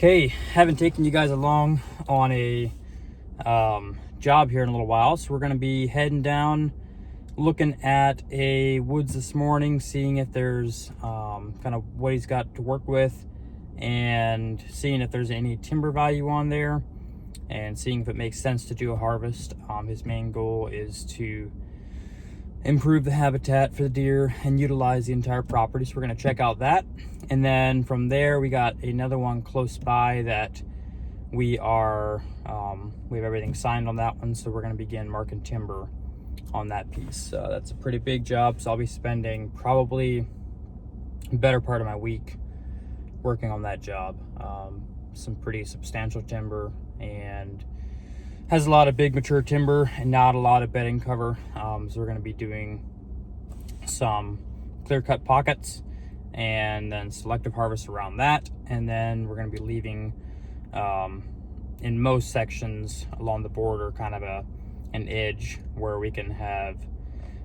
Okay, haven't taken you guys along on a job here in a little while, so we're going to be heading down, looking at a woods this morning, seeing if there's kind of what he's got to work with, and seeing if there's any timber value on there, and seeing if it makes sense to do a harvest. His main goal is to improve the habitat for the deer and utilize the entire property, so we're going to check out that. And then from there we got another one close by that we have everything signed on that one, so we're going to begin marking timber on that piece. That's a pretty big job, so I'll be spending probably a better part of my week working on that job. Some pretty substantial timber, and has a lot of big mature timber and not a lot of bedding cover. So we're going to be doing some clear cut pockets and then selective harvest around that. And then we're going to be leaving in most sections along the border kind of an edge where we can have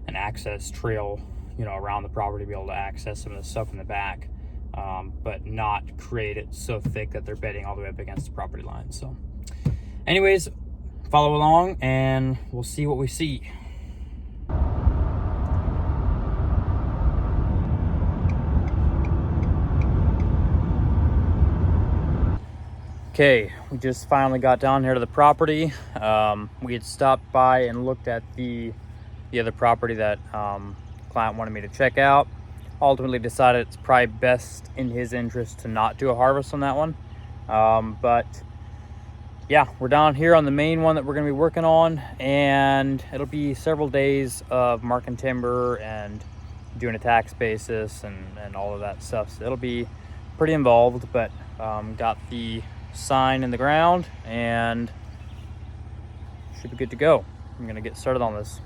an access trail, around the property to be able to access some of the stuff in the back, but not create it so thick that they're bedding all the way up against the property line. So anyways, follow along and we'll see what we see. Okay, we just finally got down here to the property. We had stopped by and looked at the other property that client wanted me to check out. Ultimately decided it's probably best in his interest to not do a harvest on that one. But yeah, we're down here on the main one that we're going to be working on, and it'll be several days of marking timber and doing a tax basis and all of that stuff. So it'll be pretty involved, but got the sign in the ground and should be good to go. I'm going to get started on this.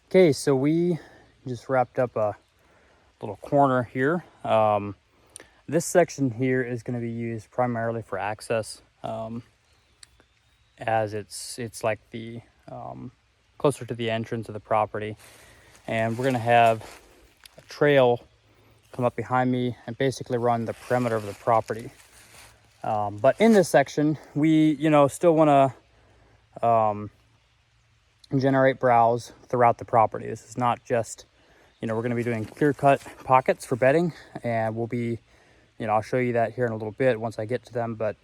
Okay, so we just wrapped up a little corner here. This section here is going to be used primarily for access, as it's like the closer to the entrance of the property, and we're going to have a trail come up behind me and basically run the perimeter of the property. But in this section, we still want to generate browse throughout the property. This is not just, we're going to be doing clear cut pockets for bedding, and we'll be, I'll show you that here in a little bit once I get to them. But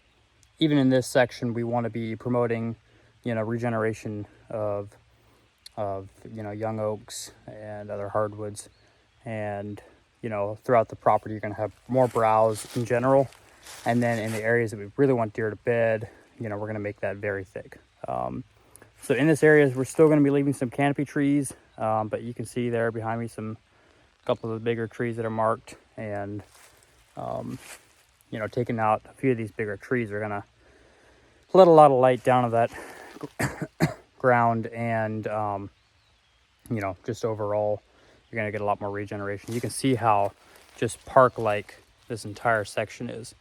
even in this section, we want to be promoting, regeneration of young oaks and other hardwoods. And, throughout the property, you're going to have more browse in general. And then in the areas that we really want deer to bed, we're going to make that very thick. So in this area, we're still going to be leaving some canopy trees, but you can see there behind me a couple of the bigger trees that are marked, and taking out a few of these bigger trees are going to let a lot of light down to that ground, and just overall you're going to get a lot more regeneration. You can see how just park-like this entire section is.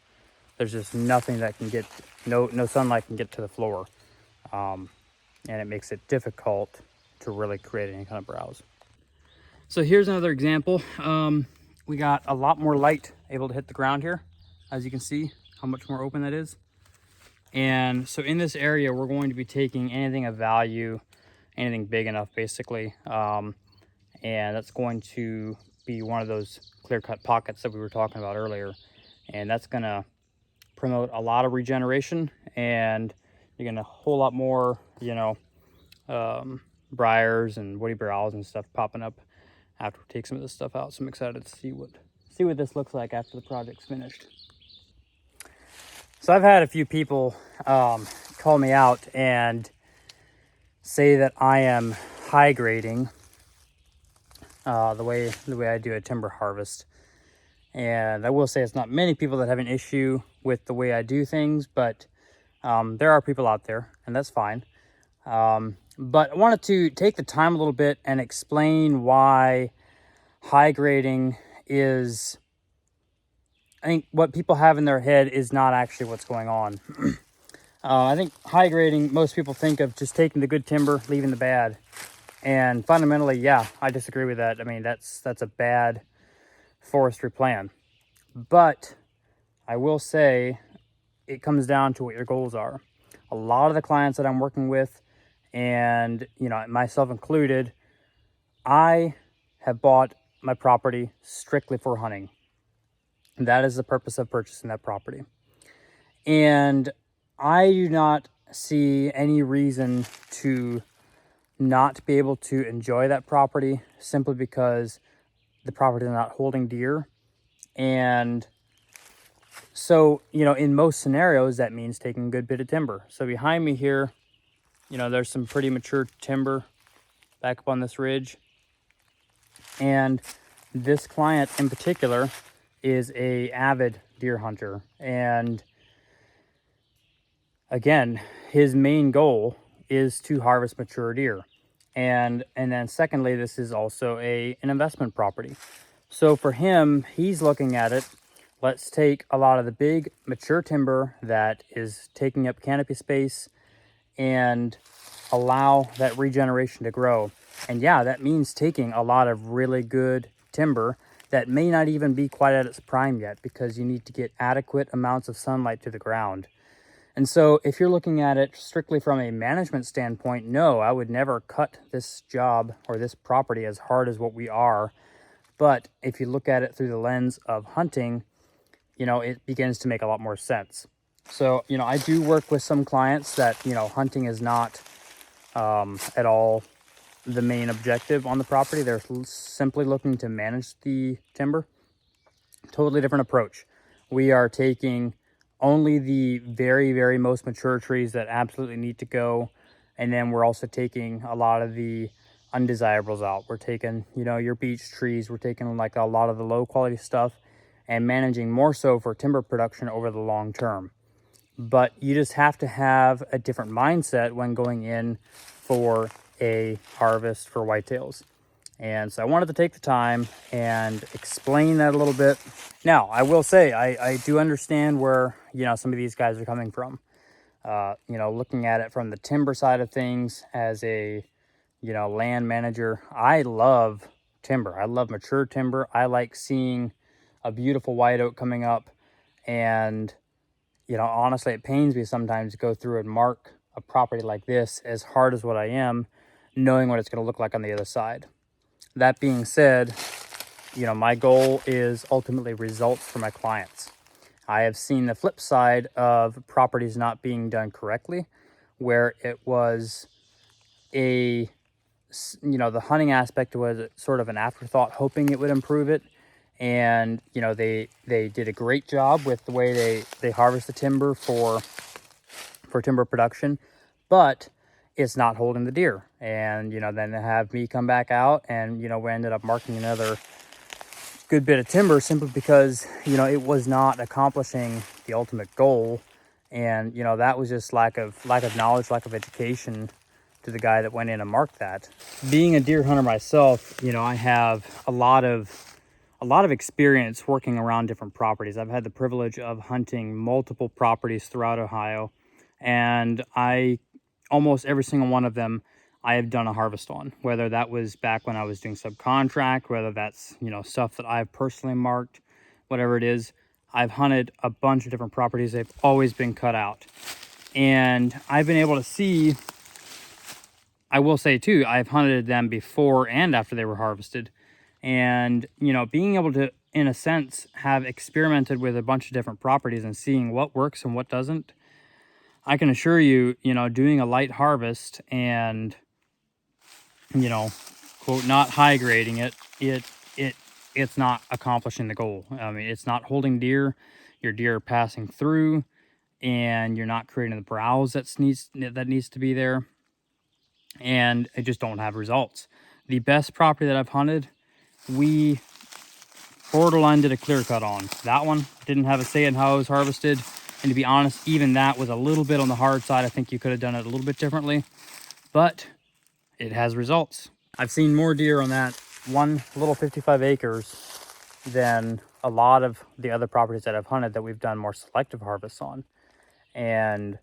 There's just nothing that can get, no sunlight can get to the floor. And it makes it difficult to really create any kind of browse. So here's another example. We got a lot more light able to hit the ground here, as you can see how much more open that is. And so in this area, we're going to be taking anything of value, anything big enough basically, and that's going to be one of those clear-cut pockets that we were talking about earlier, and that's going to promote a lot of regeneration, and you're getting a whole lot more, briars and woody browse and stuff popping up after we take some of this stuff out. So I'm excited to see what this looks like after the project's finished. So I've had a few people call me out and say that I am high grading the way I do a timber harvest. And I will say it's not many people that have an issue with the way I do things, but there are people out there, and that's fine. But I wanted to take the time a little bit and explain why high grading is I think what people have in their head is not actually what's going on. I think high grading, most people think of just taking the good timber, leaving the bad. And fundamentally, yeah, I disagree with that. I mean, that's a bad forestry plan. But I will say it comes down to what your goals are. A lot of the clients that I'm working with, and you know, myself included, I have bought my property strictly for hunting. That is the purpose of purchasing that property. And I do not see any reason to not be able to enjoy that property simply because the property is not holding deer. And so, you know, in most scenarios, that means taking a good bit of timber. So behind me here, you know, there's some pretty mature timber back up on this ridge. And this client in particular is a avid deer hunter. And again, his main goal is to harvest mature deer. And then secondly, this is also an investment property. So for him, he's looking at it, let's take a lot of the big mature timber that is taking up canopy space and allow that regeneration to grow. And yeah, that means taking a lot of really good timber that may not even be quite at its prime yet, because you need to get adequate amounts of sunlight to the ground. And so if you're looking at it strictly from a management standpoint, no, I would never cut this job or this property as hard as what we are. But if you look at it through the lens of hunting, you know, it begins to make a lot more sense. So, you know, I do work with some clients that, you know, hunting is not at all the main objective on the property. They're simply looking to manage the timber. Totally different approach. We are taking only the very, very most mature trees that absolutely need to go. And then we're also taking a lot of the undesirables out. We're taking, you know, your beech trees. We're taking like a lot of the low quality stuff and managing more so for timber production over the long term. But you just have to have a different mindset when going in for a harvest for whitetails. And so I wanted to take the time and explain that a little bit. Now, I will say, I do understand where, you know, some of these guys are coming from. You know, looking at it from the timber side of things as a, you know, land manager, I love timber. I love mature timber. I like seeing a beautiful white oak coming up. And, you know, honestly, it pains me sometimes to go through and mark a property like this, as hard as what I am, knowing what it's going to look like on the other side. That being said, you know, my goal is ultimately results for my clients. I have seen the flip side of properties not being done correctly, where it was a, you know, the hunting aspect was sort of an afterthought, hoping it would improve it. And, you know, they did a great job with the way they harvest the timber for timber production, but it's not holding the deer. And, you know, then they have me come back out and, you know, we ended up marking another good bit of timber simply because, you know, it was not accomplishing the ultimate goal. And, you know, that was just lack of knowledge, lack of education to the guy that went in and marked that. Being a deer hunter myself, you know, I have a lot of experience working around different properties. I've had the privilege of hunting multiple properties throughout Ohio, and almost every single one of them I have done a harvest on, whether that was back when I was doing subcontract, whether that's, you know, stuff that I've personally marked, whatever it is. I've hunted a bunch of different properties. They've always been cut out. And I've been able to see, I will say too, I've hunted them before and after they were harvested. And, you know, being able to, in a sense, have experimented with a bunch of different properties and seeing what works and what doesn't, I can assure you, you know, doing a light harvest and, you know, quote, not high grading it's not accomplishing the goal. I mean, it's not holding deer. Your deer are passing through, and you're not creating the browse that needs to be there, and it just don't have results. The best property that I've hunted, we borderline did a clear cut on. That one didn't have a say in how it was harvested. And to be honest, even that was a little bit on the hard side. I think you could have done it a little bit differently, but it has results. I've seen more deer on that one little 55 acres than a lot of the other properties that I've hunted that we've done more selective harvests on. And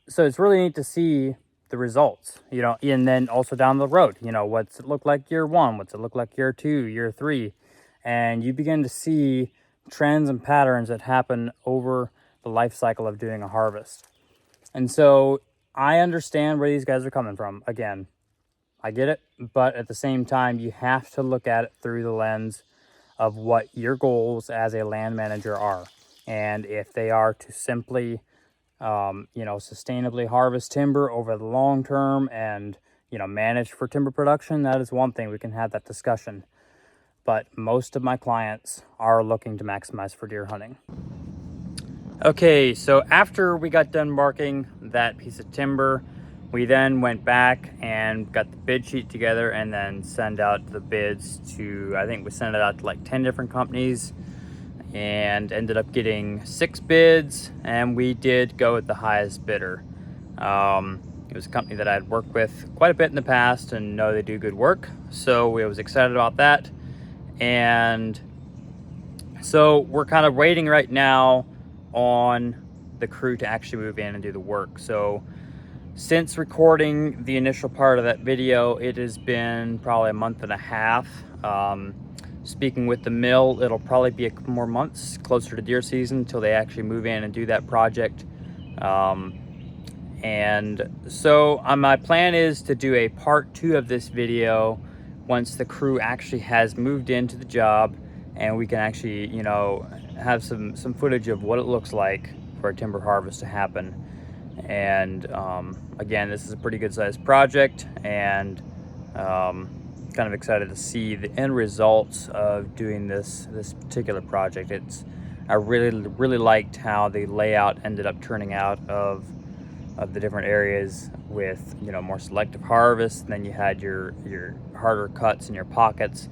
so it's really neat to see the results, you know, and then also down the road, you know, what's it look like year 1, what's it look like year 2, year 3, and you begin to see trends and patterns that happen over the life cycle of doing a harvest. And so I understand where these guys are coming from. Again, I get it, but at the same time, you have to look at it through the lens of what your goals as a land manager are. And if they are to simply you know, sustainably harvest timber over the long term and, you know, manage for timber production, that is one thing. We can have that discussion. But most of my clients are looking to maximize for deer hunting. Okay, so after we got done marking that piece of timber, we then went back and got the bid sheet together and then send out the bids to, I think we sent it out to like 10 different companies, and ended up getting 6 bids, and we did go with the highest bidder. It was a company that I had worked with quite a bit in the past and know they do good work, so we was excited about that. And so we're kind of waiting right now on the crew to actually move in and do the work. So since recording the initial part of that video, it has been probably a month and a half. Speaking with the mill, it'll probably be a couple more months closer to deer season until they actually move in and do that project. And so my plan is to do a part 2 of this video once the crew actually has moved into the job and we can actually, you know, have some footage of what it looks like for a timber harvest to happen. And again, this is a pretty good sized project, and kind of excited to see the end results of doing this particular project. I really liked how the layout ended up turning out of the different areas with, you know, more selective harvest, and then you had your harder cuts in your pockets.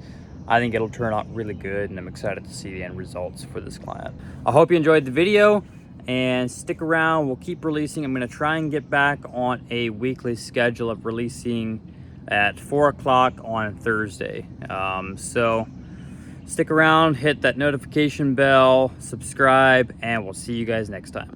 I think it'll turn out really good, and I'm excited to see the end results for this client. I hope you enjoyed the video, and stick around. We'll keep releasing. I'm going to try and get back on a weekly schedule of releasing at 4 o'clock on Thursday. So stick around, hit that notification bell, subscribe, and we'll see you guys next time.